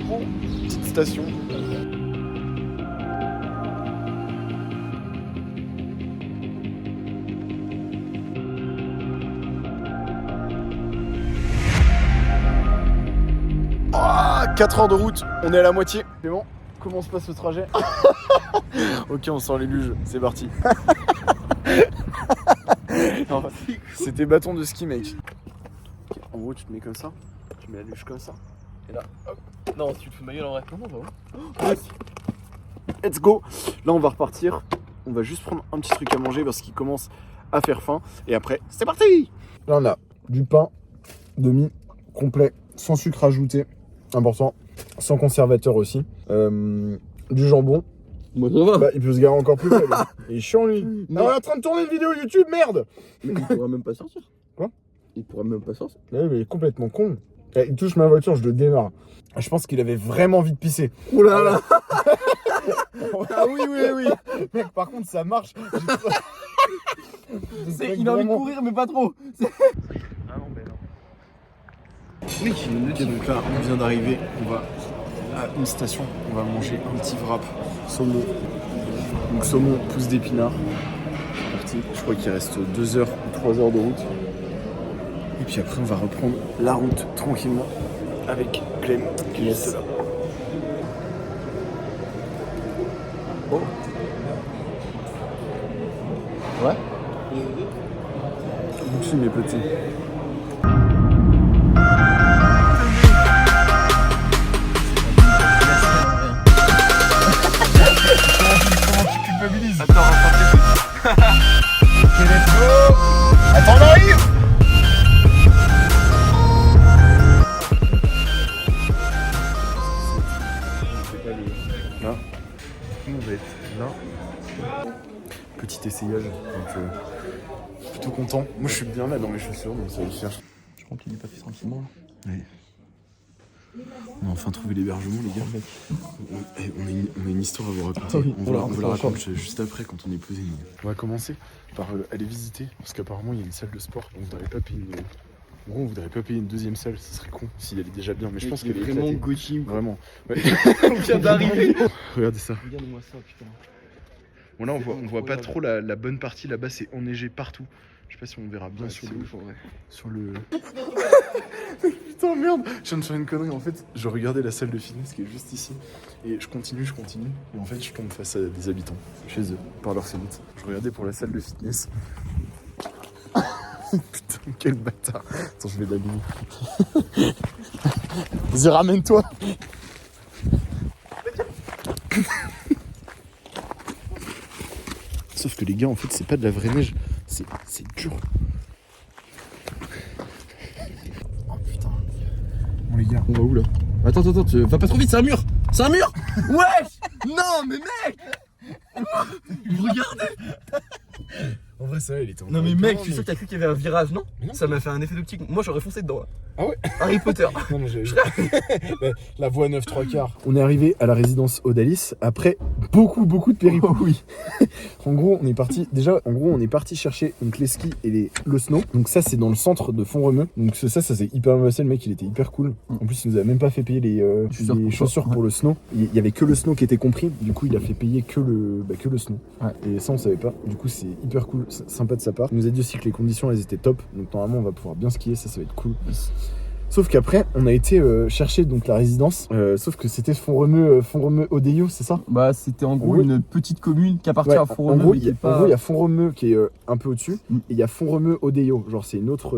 Bon, petite station. Ah, 4 heures de route, on est à la moitié. C'est bon, comment se passe le trajet? Ok, on sort les luges, c'est parti. Non, c'était bâton de ski, mec. Okay, en gros, tu te mets comme ça, tu mets la luge comme ça, et là, hop. Non, tu te fous de ma gueule en vrai. Non, bah ouais. Let's go. Là, on va repartir. On va juste prendre un petit truc à manger parce qu'il commence à faire faim. Et après, c'est parti. Là, on a du pain demi complet, sans sucre ajouté, important, sans conservateur aussi. Du jambon. Moi, ça va. Bah, il peut se garer encore plus là, lui. Il est chiant, lui. Mais... Ah, on est en train de tourner une vidéo YouTube, merde. Mais il pourra même pas sortir. Quoi? Il pourra même pas sortir. Ouais, mais il est complètement con. Il touche ma voiture, je le démarre. Je pense qu'il avait vraiment envie de pisser. Oh là là. Ah oui. Mec, par contre, ça marche. Il a envie de courir, mais pas trop. Vraiment belle. Oui, ok, donc là, on vient d'arriver. On va à une station. On va manger un petit wrap saumon. Donc, saumon, pousse d'épinards. C'est parti. Je crois qu'il reste 2 heures ou 3 heures de route. Et puis après, on va reprendre la route tranquillement avec Clem qui est juste là. Oh. Ouais. Merci mes petits. Comment tu culpabilises? Attends, Ok, let's go. Attends, on arrive. Là, on va être là. Petit essayage, donc plutôt content. Moi je suis bien là dans mes chaussures, donc ça va le faire. Je crois qu'il est pas fait tranquillement là. Ouais. On a enfin trouvé l'hébergement, les gars. On a une histoire à vous raconter. Oui, on va la raconter juste après quand on est posé. On va commencer par aller visiter, parce qu'apparemment il y a une salle de sport. On voudrait pas payer une... En gros, on voudrait pas payer une deuxième salle, ce serait con s'il allait déjà bien. Mais je pense qu'elle est vraiment éclatée. Gauthier. Vraiment. Ouais. On vient d'arriver. Regardez ça. Regarde-moi ça, putain. Bon là on voit pas trop la bonne partie, là-bas c'est enneigé partout. Je sais pas si on verra bien sur le... Putain merde, je viens de faire une connerie en fait. Je regardais la salle de fitness qui est juste ici. Et je continue. Et en fait je tombe face à des habitants chez eux, par leur fenêtre. Je regardais pour la salle de fitness. Putain quel bâtard. Attends je vais l'abîmer. Vas-y ramène-toi. Sauf que les gars, en fait, c'est pas de la vraie neige, c'est dur. Oh putain. Bon les gars, On va où là? Attends, va pas trop vite, c'est un mur! C'est un mur! Wesh! Non mais mec! Regardez! en vrai ça, il était en Non mais mec, je suis sûr que t'as cru qu'il y avait un virage, non? Ça m'a fait un effet d'optique. Moi j'aurais foncé dedans là. Ah ouais? Harry Potter. Non, j'ai la voie 9 3/4. On est arrivé à la résidence Odalis après beaucoup de périples. Oh, oui. En gros, on est parti chercher donc les skis et le snow. Donc ça c'est dans le centre de Font-Romeu. Donc ça c'est hyper bien passé, le mec il était hyper cool. En plus il nous a même pas fait payer les chaussures pour le snow. Il y avait que le snow qui était compris. Du coup il a fait payer que le snow. Ouais. Et ça on savait pas. Du coup c'est hyper cool, sympa de sa part. Il nous a dit aussi que les conditions elles étaient top. Donc normalement on va pouvoir bien skier, ça va être cool. Sauf qu'après, on a été chercher donc la résidence, sauf que c'était Font-Romeu Odeillo, c'est ça? Bah c'était en gros une petite commune qui appartient à Font-Romeu. En gros, il y a Font-Romeu qui est un peu au-dessus, et il y a Font-Romeu Odeillo, genre c'est une autre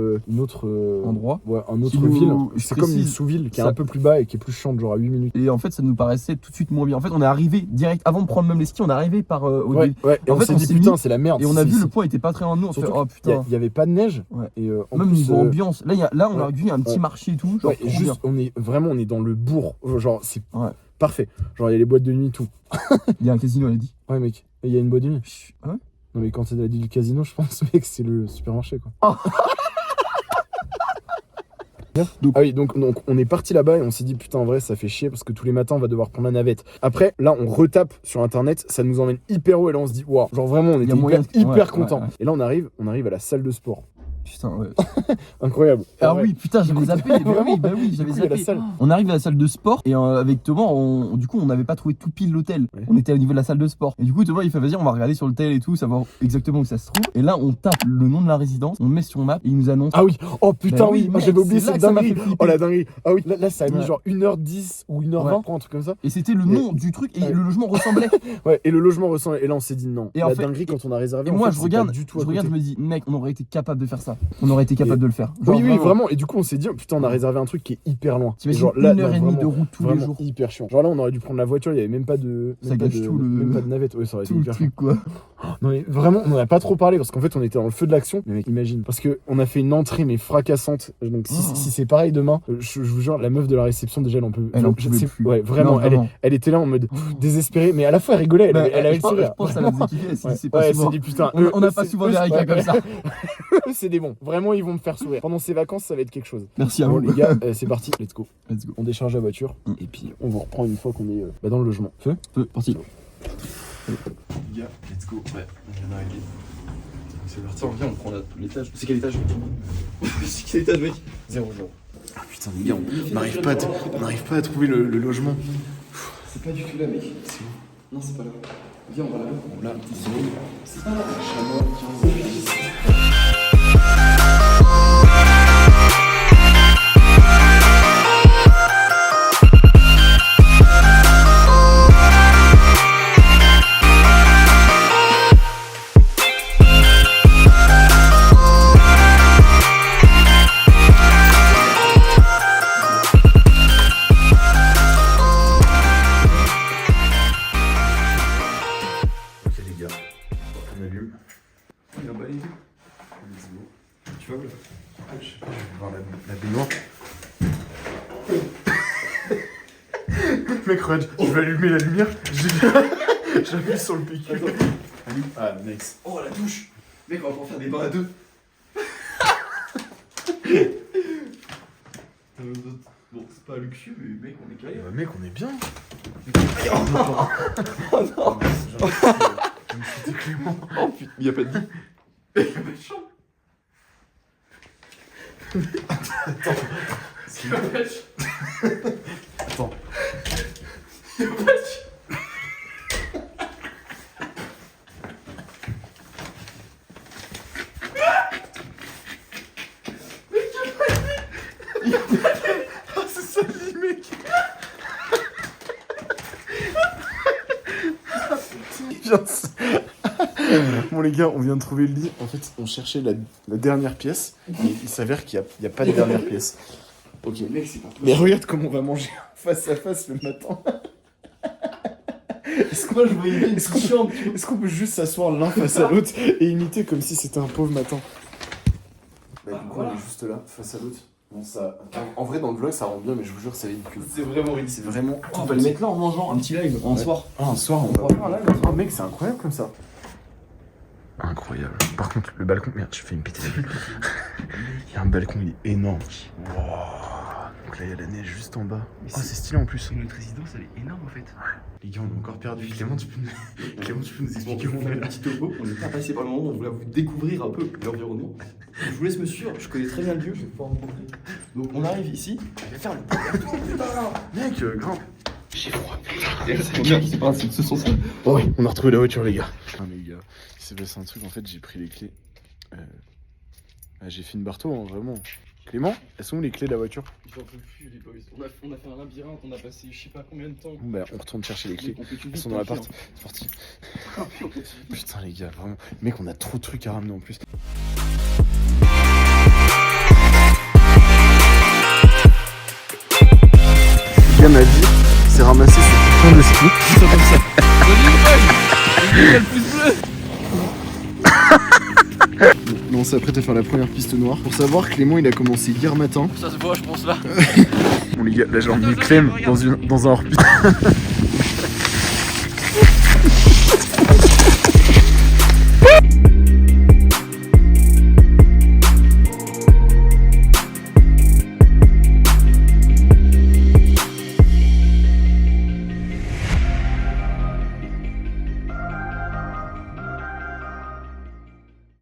endroit. Ouais, un autre ville. C'est comme une sous-ville qui est un peu plus bas et qui est plus chiante, genre à 8 minutes. Et en fait, ça nous paraissait tout de suite moins bien. En fait, on est arrivé direct, avant de prendre même les skis, on est arrivé par ouais, et en fait, on s'est dit putain, c'est la merde. Et on a vu le point était pas très loin de nous, on fait oh putain. Il y avait pas de neige, et même niveau ambiance. Là, on a vu un petit marché et tout. On est dans le bourg, genre c'est parfait. Genre il y a les boîtes de nuit, tout. Il y a un casino, elle a dit. Ouais mec, il y a une boîte de nuit. Ah ouais? Non mais quand c'est dit du casino, je pense mec c'est le supermarché quoi. Oh. Donc on est parti là-bas et on s'est dit putain en vrai ça fait chier parce que tous les matins on va devoir prendre la navette. Après là on retape sur internet, ça nous emmène hyper haut et là on se dit waouh, genre vraiment on était hyper content. Et là on arrive à la salle de sport. Putain, ouais. Incroyable. Ah Ouais. oui, putain, j'avais zappé. Bah oui, j'avais Du coup, il y a la zappé. salle. On arrive à la salle de sport et avec Thomas, du coup, on n'avait pas trouvé tout pile l'hôtel. Ouais. On était au niveau de la salle de sport. Et du coup, Thomas, il fait vas-y, on va regarder sur l'hôtel et tout, savoir exactement où ça se trouve. Et là, on tape le nom de la résidence, on le met sur map et il nous annonce. Ah oui, oh putain, Bah oui, oui, mec, j'avais oublié c'est là cette que ça m'a dinguerie. fait flipper. Oh la dinguerie. Ah oui, là ça a mis Ouais. genre 1h10 ou 1h20, un truc comme ça. Et c'était le nom du truc et Ouais. le logement ressemblait. Ouais, et le logement ressemble. Et là, on s'est dit non. Et la en fait- dinguerie, quand on a réservé, Et en moi, fait, je c'est regarde, pas du tout à je regarde, je côté. me dis, mec, on aurait été capable de faire ça. On aurait été capable de le faire. Genre, Oui, oui, vraiment. Et du coup, on s'est dit, oh, putain, on a réservé un truc qui est hyper loin. T'imagines Genre, là, 1h30 non, de route tous les vraiment jours. hyper chiant. Genre là, on aurait dû prendre la voiture, il y avait même pas de. Ça même pas gâche de- tout le- Même pas de navette. Ouais, ça aurait été Tout le hyper chiant. truc, quoi. Non, mais vraiment, on en a pas trop parlé parce qu'en fait, on était dans le feu de l'action. Mais mec, imagine. Parce qu'on a fait une entrée, mais fracassante. Donc, si c'est pareil demain, je vous jure, la meuf de la réception, déjà, elle en peut. Elle en genre, pouvait c'est- plus. Ouais, vraiment. Non, vraiment. Elle était là en mode désespérée, mais à la fois elle rigolait. Bah, Elle avait je le pense- sourire. je pense que ça la faisait kiffer, elle s'est dit, Ouais, c'est pas ouais, elle souvent. s'est dit putain. On n'a pas souvent des ricains comme ça. Eux, c'est des bons. Vraiment, ils vont me faire sourire. Pendant ces vacances, ça va être quelque chose. Merci à Bon, vous. les gars, c'est parti. Let's go. Let's go. On décharge la voiture et puis on vous reprend une fois qu'on est dans le logement. Feu. Parti. Les gars, let's go. Ouais, on vient d'arriver. C'est parti. Attends, viens, on prend l'étage. C'est quel étage? C'est quel étage, mec? 0. Ah putain, les gars, on n'arrive pas à trouver le logement. C'est pas du tout là, mec. C'est où? Non, c'est pas là. Viens, on va là-bas. Bon, là, c'est où? C'est pas là. Chamois, 15. Ok les gars, on allume. Il a balayé. Let's go. Tu vas où là? Je sais pas, je vais voir la baignoire. Mec, regarde, je vais allumer la lumière. J'appuie sur le PQ. Allume. Ah, next. Oh, la douche. Mec, on va pouvoir faire des bains à deux. Bon, c'est pas luxueux, mais mec, on est calé. Bah, mec, on est bien. Oh non. Je me suis dit Clément. Oh putain, y'a pas de lit. Y'a pas de chambre. Y'a pas de chambre. Attends. Y'a pas de chambre. Ah, c'est ça le lit, mec. Bon les gars, on vient de trouver le lit. En fait, on cherchait la dernière pièce. Et il s'avère qu'il n'y a pas de dernière pièce. Ok. Mec, c'est pas possible. Mais regarde comment on va manger face à face le matin. Est-ce Moi, je voyais bien une Est-ce petite chambre, tu vois. est-ce qu'on peut juste s'asseoir l'un face à l'autre et imiter comme si c'était un pauvre matin? Bah, du coup, on est juste là, face à l'autre. Bon, ça... En vrai, dans le vlog, ça rend bien, mais je vous jure, c'est ridicule. C'est vraiment ridicule. C'est vraiment. Oh, on va le mettre là en mangeant un petit live en soir. Ah, un soir, on va faire un live, Oh, mec, c'est incroyable comme ça. Incroyable. Par contre, le balcon, merde, j'ai fait une péter la gueule. Il y a un balcon, il est énorme. Wow. Donc là, il y a la neige juste en bas. Oh, c'est stylé en plus. Notre résidence, elle est énorme en fait. Les gars, on est encore perdu. Clément, tu peux nous expliquer où on on est fait là? un petit topo. On n'est pas passé par le moment, on voulait vous découvrir un peu l'environnement. Je vous laisse me suivre, je connais très bien le lieu, je vais pouvoir vous montrer. Donc on arrive ici, je vais faire le Mec, grimpe. J'ai froid. C'est pas un truc, ce sont ça. Oh, ouais, on a retrouvé la voiture, les gars. Putain, les gars, il s'est passé un truc. En fait, j'ai pris les clés. J'ai fait une barto, hein, vraiment. Clément, elles sont où les clés de la voiture? J'en peux plus, les boys. On a fait un labyrinthe, on a passé je sais pas combien de temps. Bon, bah, on retourne chercher les clés. On fait tout Elles sont dans l'appart. C'est parti. Putain, les gars, vraiment. Mec, on a trop de trucs à ramener en plus. Les gars, ma vie s'est ramassée sur ce point de ski. C'est comme ça. Le pouce bleu. Non, on s'apprête à faire la première piste noire. Pour savoir, Clément, il a commencé hier matin. Ça se voit, je pense là. Bon, les gars, là, j'ai emmené Clem dans un hors-piste.